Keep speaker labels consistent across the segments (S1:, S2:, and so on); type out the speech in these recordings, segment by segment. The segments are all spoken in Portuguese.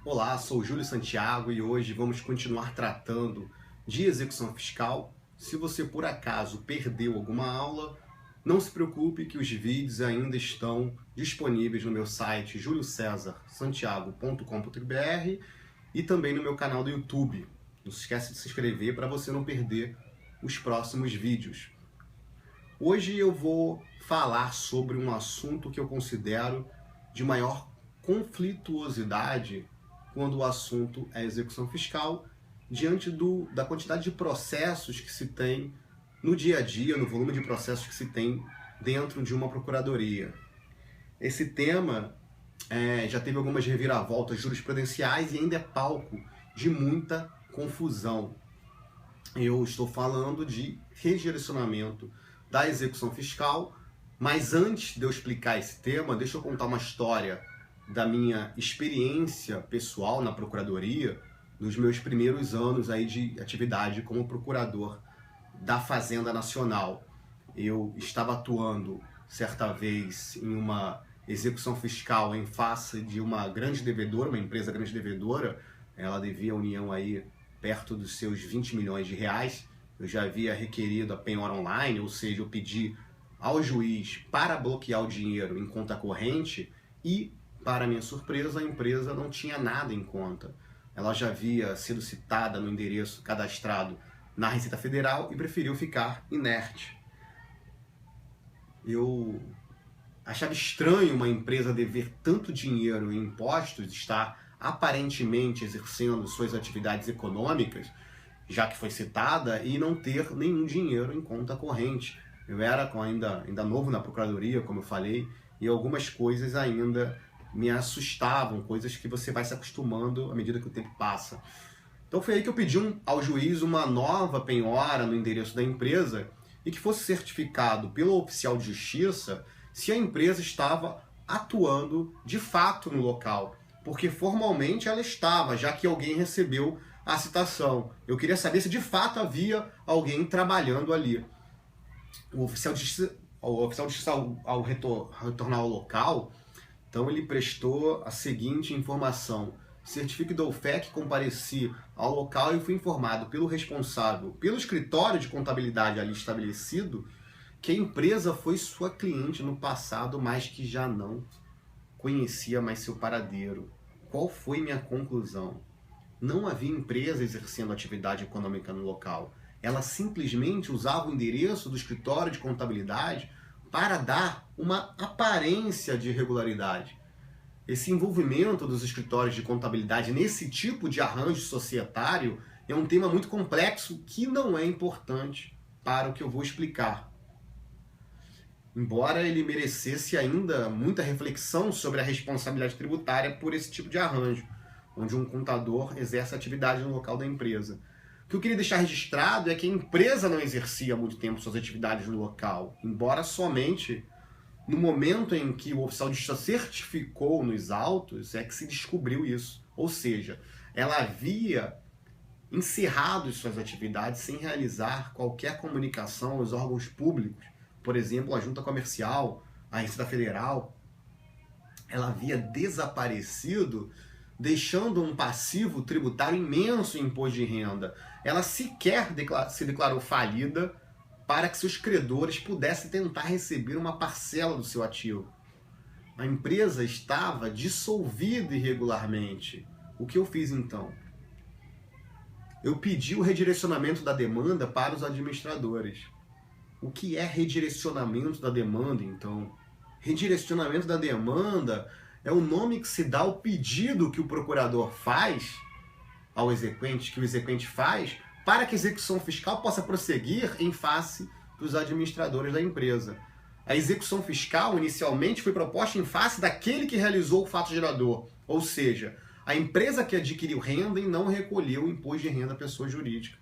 S1: Olá, sou Júlio Santiago e hoje vamos continuar tratando de execução fiscal. Se você por acaso perdeu alguma aula, não se preocupe que os vídeos ainda estão disponíveis no meu site juliocesarsantiago.com.br e também no meu canal do YouTube. Não se esqueça de se inscrever para você não perder os próximos vídeos. Hoje eu vou falar sobre um assunto que eu considero de maior conflituosidade quando o assunto é execução fiscal, diante da quantidade de processos que se tem no dia a dia, no volume de processos que se tem dentro de uma procuradoria. Esse tema já teve algumas reviravoltas jurisprudenciais e ainda é palco de muita confusão. Eu estou falando de redirecionamento da execução fiscal, mas antes de eu explicar esse tema, deixa eu contar uma história da minha experiência pessoal na procuradoria, nos meus primeiros anos aí de atividade como procurador da Fazenda Nacional. Eu estava atuando certa vez em uma execução fiscal em face de uma grande devedora, uma empresa grande devedora. Ela devia à União aí perto dos seus 20 milhões de reais. Eu já havia requerido a penhora online, ou seja, eu pedi ao juiz para bloquear o dinheiro em conta corrente e, para minha surpresa, a empresa não tinha nada em conta. Ela já havia sido citada no endereço cadastrado na Receita Federal e preferiu ficar inerte. Eu achava estranho uma empresa dever tanto dinheiro em impostos, estar aparentemente exercendo suas atividades econômicas, já que foi citada, e não ter nenhum dinheiro em conta corrente. Eu era ainda novo na procuradoria, como eu falei, e algumas coisas ainda me assustavam, coisas que você vai se acostumando à medida que o tempo passa. Então foi aí que eu pedi ao juiz uma nova penhora no endereço da empresa e que fosse certificado pelo oficial de justiça se a empresa estava atuando de fato no local, porque formalmente ela estava, já que alguém recebeu a citação. Eu queria saber se de fato havia alguém trabalhando ali. O oficial de justiça, ao retornar ao local, então ele prestou a seguinte informação: certifique do fé que compareci ao local e fui informado pelo responsável, pelo escritório de contabilidade ali estabelecido, que a empresa foi sua cliente no passado, mas que já não conhecia mais seu paradeiro. Qual foi minha conclusão? Não havia empresa exercendo atividade econômica no local. Ela simplesmente usava o endereço do escritório de contabilidade para dar uma aparência de irregularidade. Esse envolvimento dos escritórios de contabilidade nesse tipo de arranjo societário é um tema muito complexo que não é importante para o que eu vou explicar. Embora ele merecesse ainda muita reflexão sobre a responsabilidade tributária por esse tipo de arranjo, onde um contador exerce atividade no local da empresa. O que eu queria deixar registrado é que a empresa não exercia há muito tempo suas atividades no local, embora somente no momento em que o oficial de justiça certificou nos autos é que se descobriu isso. Ou seja, ela havia encerrado suas atividades sem realizar qualquer comunicação aos órgãos públicos, por exemplo, a Junta Comercial, a Receita Federal. Ela havia desaparecido, deixando um passivo tributário imenso em imposto de renda. Ela sequer se declarou falida para que seus credores pudessem tentar receber uma parcela do seu ativo. A empresa estava dissolvida irregularmente. O que eu fiz então? Eu pedi o redirecionamento da demanda para os administradores. O que é redirecionamento da demanda, então? Redirecionamento da demanda é o nome que se dá ao pedido que o procurador faz ao exequente, que o exequente faz, para que a execução fiscal possa prosseguir em face dos administradores da empresa. A execução fiscal, inicialmente, foi proposta em face daquele que realizou o fato gerador, ou seja, a empresa que adquiriu renda e não recolheu o imposto de renda à pessoa jurídica.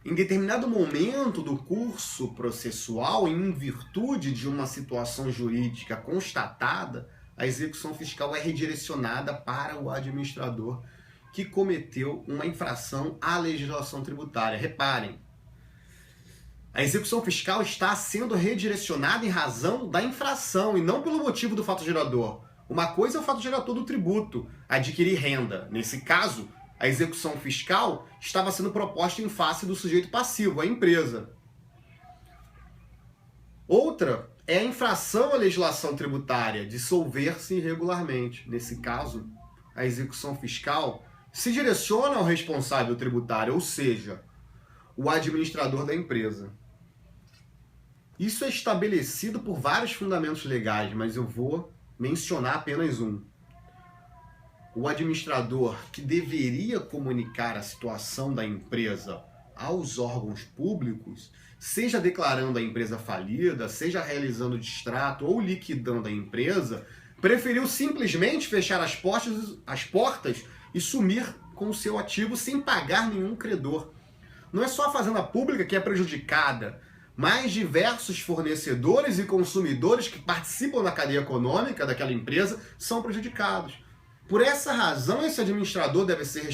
S1: Em determinado momento do curso processual, em virtude de uma situação jurídica constatada, a execução fiscal é redirecionada para o administrador que cometeu uma infração à legislação tributária. Reparem, a execução fiscal está sendo redirecionada em razão da infração e não pelo motivo do fato gerador. Uma coisa é o fato gerador do tributo, adquirir renda. Nesse caso, a execução fiscal estava sendo proposta em face do sujeito passivo, a empresa. Outra é a infração à legislação tributária, dissolver-se irregularmente. Nesse caso, a execução fiscal se direciona ao responsável tributário, ou seja, o administrador da empresa. Isso é estabelecido por vários fundamentos legais, mas eu vou mencionar apenas um. O administrador que deveria comunicar a situação da empresa aos órgãos públicos, seja declarando a empresa falida, seja realizando distrato ou liquidando a empresa, preferiu simplesmente fechar as portas e sumir com o seu ativo sem pagar nenhum credor. Não é só a fazenda pública que é prejudicada, mas diversos fornecedores e consumidores que participam da cadeia econômica daquela empresa são prejudicados. Por essa razão, esse administrador deve ser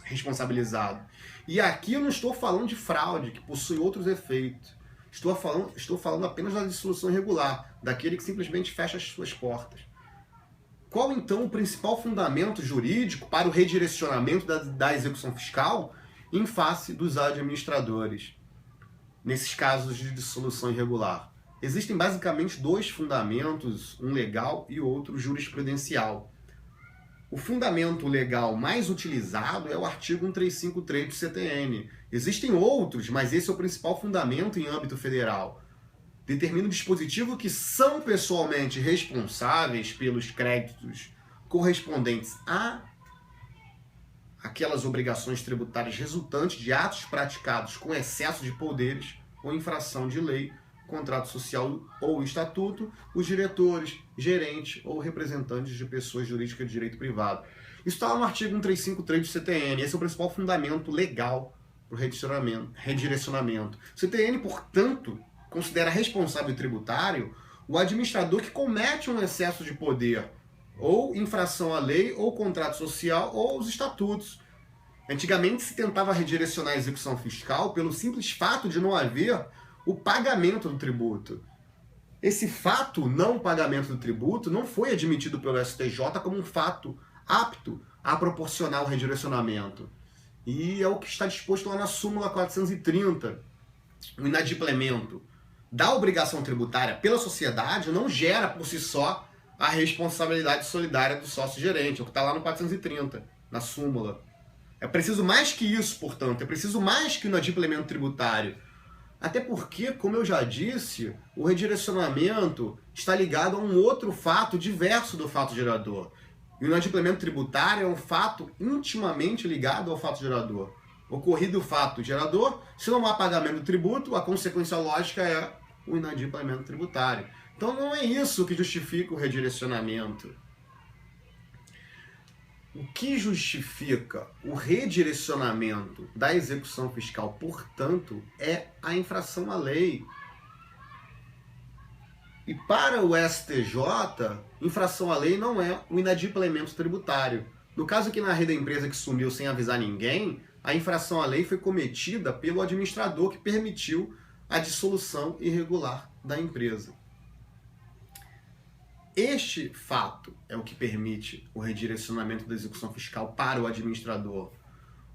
S1: responsabilizado. E aqui eu não estou falando de fraude, que possui outros efeitos. Estou falando apenas da dissolução irregular, daquele que simplesmente fecha as suas portas. Qual, então, o principal fundamento jurídico para o redirecionamento da execução fiscal em face dos administradores, nesses casos de dissolução irregular? Existem basicamente dois fundamentos, um legal e outro jurisprudencial. O fundamento legal mais utilizado é o artigo 1353 do CTN. Existem outros, mas esse é o principal fundamento em âmbito federal. Determina o dispositivo que são pessoalmente responsáveis pelos créditos correspondentes a aquelas obrigações tributárias resultantes de atos praticados com excesso de poderes ou infração de lei, contrato social ou estatuto, os diretores, gerentes ou representantes de pessoas jurídicas de direito privado. Isso está lá no artigo 1353 do CTN. Esse é o principal fundamento legal para o redirecionamento. O CTN, portanto, considera responsável tributário o administrador que comete um excesso de poder ou infração à lei, ou contrato social, ou os estatutos. Antigamente se tentava redirecionar a execução fiscal pelo simples fato de não haver o pagamento do tributo. Esse fato, não pagamento do tributo, não foi admitido pelo STJ como um fato apto a proporcionar o redirecionamento. E é o que está disposto lá na súmula 430. O inadimplemento da obrigação tributária pela sociedade não gera por si só a responsabilidade solidária do sócio-gerente, é o que está lá no 430, na súmula. É preciso mais que isso, portanto, é preciso mais que o inadimplemento tributário. Até porque, como eu já disse, o redirecionamento está ligado a um outro fato diverso do fato gerador. E o inadimplemento tributário é um fato intimamente ligado ao fato gerador. Ocorrido o fato gerador, se não há pagamento do tributo, a consequência lógica é o inadimplemento tributário. Então não é isso que justifica o redirecionamento. O que justifica o redirecionamento da execução fiscal, portanto, é a infração à lei. E para o STJ, infração à lei não é o inadimplemento tributário. No caso aqui na rede da empresa que sumiu sem avisar ninguém, a infração à lei foi cometida pelo administrador que permitiu a dissolução irregular da empresa. Este fato é o que permite o redirecionamento da execução fiscal para o administrador.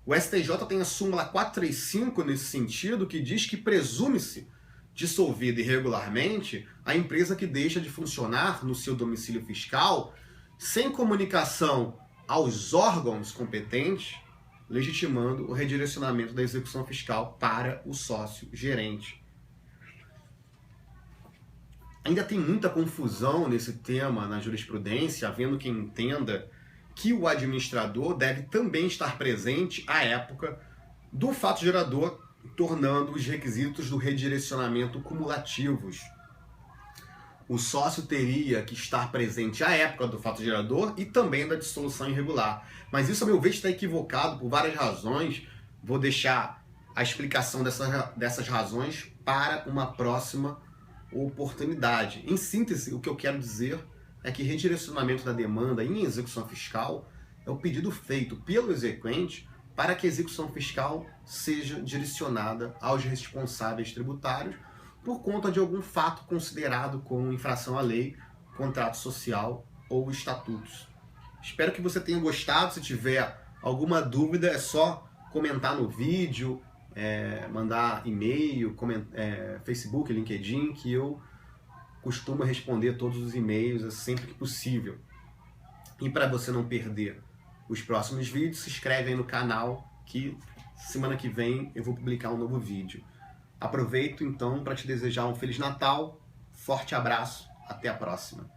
S1: O STJ tem a súmula 435 nesse sentido, que diz que presume-se dissolvida irregularmente a empresa que deixa de funcionar no seu domicílio fiscal sem comunicação aos órgãos competentes, legitimando o redirecionamento da execução fiscal para o sócio gerente. Ainda tem muita confusão nesse tema na jurisprudência, havendo quem entenda que o administrador deve também estar presente à época do fato gerador, tornando os requisitos do redirecionamento cumulativos. O sócio teria que estar presente à época do fato gerador e também da dissolução irregular. Mas isso, a meu ver, está equivocado por várias razões. Vou deixar a explicação dessas razões para uma próxima oportunidade. Em síntese, o que eu quero dizer é que redirecionamento da demanda em execução fiscal é o pedido feito pelo exequente para que a execução fiscal seja direcionada aos responsáveis tributários por conta de algum fato considerado como infração à lei, contrato social ou estatutos. Espero que você tenha gostado. Se tiver alguma dúvida, é só comentar no vídeo, mandar e-mail, Facebook, LinkedIn, que eu costumo responder todos os e-mails sempre que possível. E para você não perder os próximos vídeos, se inscreve aí no canal, que semana que vem eu vou publicar um novo vídeo. Aproveito então para te desejar um Feliz Natal, forte abraço, até a próxima.